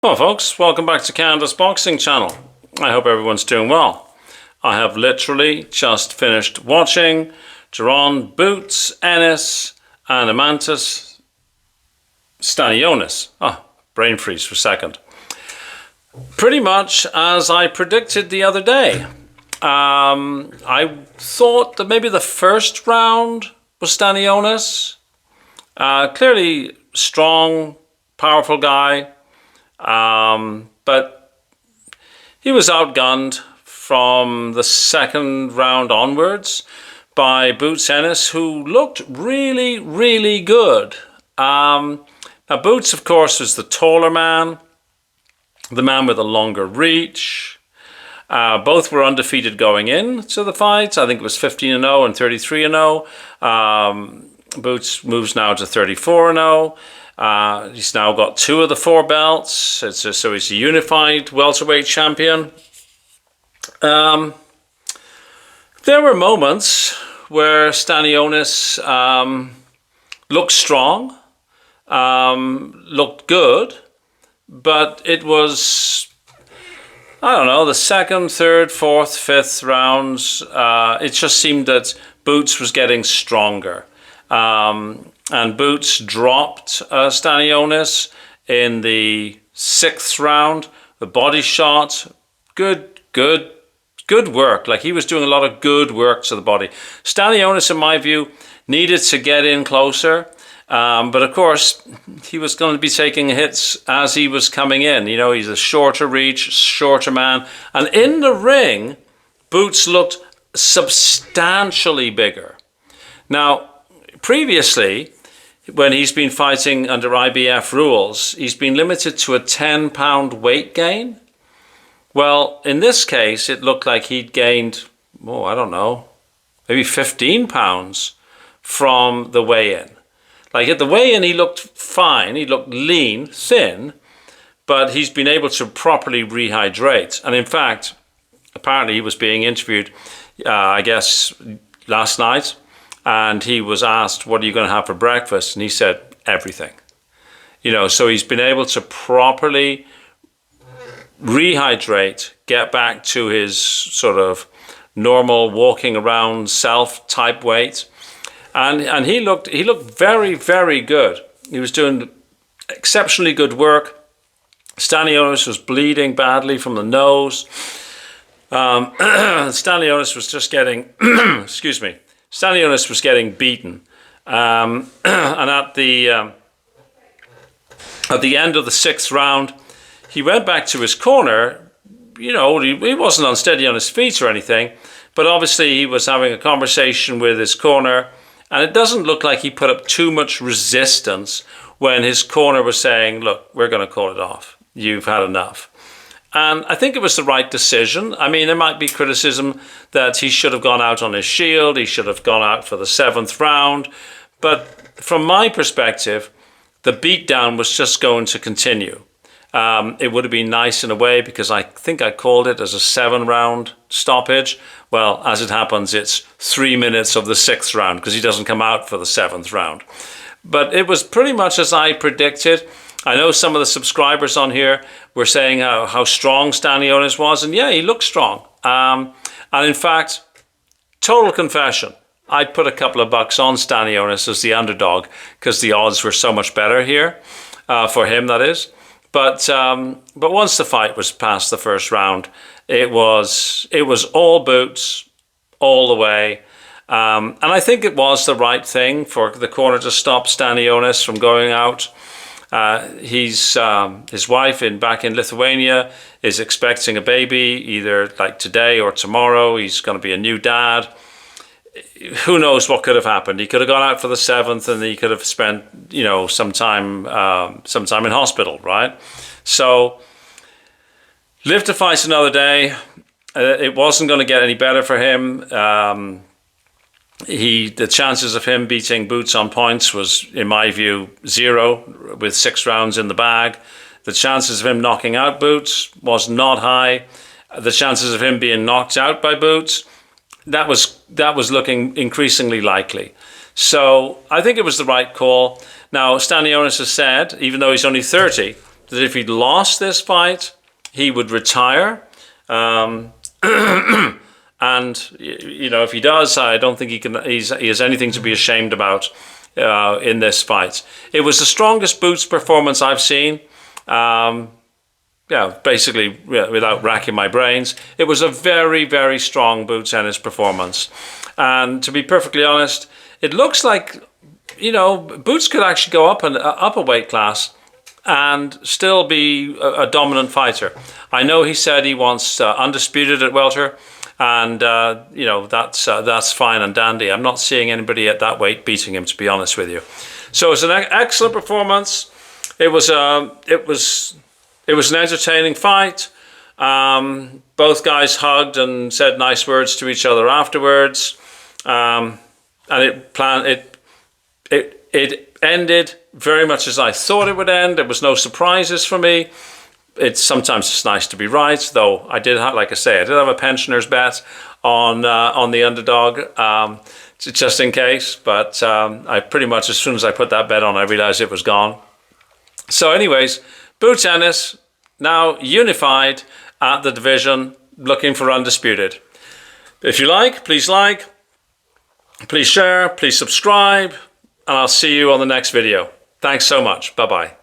Well, folks, welcome back to Canada's Boxing Channel. I hope everyone's doing well. I have literally just finished watching Jaron, Boots Ennis and Eimantas Stanionis. Brain freeze for a second. Pretty much as I predicted the other day. I thought that maybe the first round was Stanionis. Clearly strong, powerful guy. But he was outgunned from the second round onwards by Boots Ennis, who looked really, really good. Now Boots, of course, was the taller man, the man with a longer reach. Both were undefeated going into the fights. I think it was 15-0 and 33-0. Boots moves now to 34-0. He's now got 2 of the 4 belts, so he's a unified welterweight champion. There were moments where Stanionis looked strong, looked good, but it was, I don't know, the second, third, fourth, fifth rounds, it just seemed that Boots was getting stronger. And Boots dropped Stanionis in the 6th round. The body shot, good work. Like, he was doing a lot of good work to the body. Stanionis, in my view, needed to get in closer. But of course, he was going to be taking hits as he was coming in. You know, he's a shorter reach, shorter man. And in the ring, Boots looked substantially bigger. Now, previously, when he's been fighting under IBF rules, he's been limited to a 10-pound weight gain. Well, in this case, it looked like he'd gained, I don't know, maybe 15 pounds from the weigh-in. Like, at the weigh-in, he looked fine. He looked lean, thin, but he's been able to properly rehydrate. And in fact, apparently he was being interviewed, I guess, last night. And he was asked, what are you going to have for breakfast? And he said, everything. You know, so he's been able to properly rehydrate, get back to his sort of normal walking around self type weight. And he looked very, very good. He was doing exceptionally good work. Stanionis was bleeding badly from the nose. Stanionis was just getting, excuse me, Stanionis was getting beaten, and at the end of the 6th round, he went back to his corner. You know, he wasn't unsteady on his feet or anything, but obviously he was having a conversation with his corner, and it doesn't look like he put up too much resistance when his corner was saying, look, we're going to call it off. You've had enough. And I think it was the right decision. I mean, there might be criticism that he should have gone out on his shield. He should have gone out for the 7th round. But from my perspective, the beatdown was just going to continue. It would have been nice in a way because I think I called it as a 7-round stoppage. Well, as it happens, it's 3 minutes of the 6th round because he doesn't come out for the 7th round. But it was pretty much as I predicted. I know some of the subscribers on here were saying how strong Stanionis was, and yeah, he looked strong. And in fact, total confession, I'd put a couple of bucks on Stanionis as the underdog because the odds were so much better here, for him, that is. But once the fight was past the 1st round, it was all Boots all the way. And I think it was the right thing for the corner to stop Stanionis from going out. His wife back in Lithuania is expecting a baby either like today or tomorrow. He's going to be a new dad. Who knows what could have happened? He could have gone out for the 7th and he could have spent, you know, some time in hospital, right? So live to fight another day. It wasn't going to get any better for him. The chances of him beating Boots on points was, in my view, 0 with 6 rounds in the bag. The chances of him knocking out Boots was not high. The chances of him being knocked out by Boots, that was looking increasingly likely. So I think it was the right call. Now, Stanionis has said, even though he's only 30, that if he'd lost this fight, he would retire. And you know, if he does, I don't think he has anything to be ashamed about in this fight. It was the strongest Boots performance I've seen. Yeah, basically, without racking my brains, it was a very, very strong Boots Ennis performance. And to be perfectly honest, it looks like, you know, Boots could actually go up a weight class and still be a dominant fighter. I know he said he wants undisputed at welter. And, you know, that's fine and dandy. I'm not seeing anybody at that weight beating him, to be honest with you. So it's an excellent performance. It was an entertaining fight. Both guys hugged and said nice words to each other afterwards. And it ended very much as I thought it would end. There was no surprises for me. Sometimes it's nice to be right, though. I did have, like I say, I did have a pensioner's bet on the underdog, just in case. But I pretty much, as soon as I put that bet on, I realized it was gone. So, anyways, Boots Ennis now unified at the division, looking for undisputed. If you like, please share, please subscribe, and I'll see you on the next video. Thanks so much. Bye bye.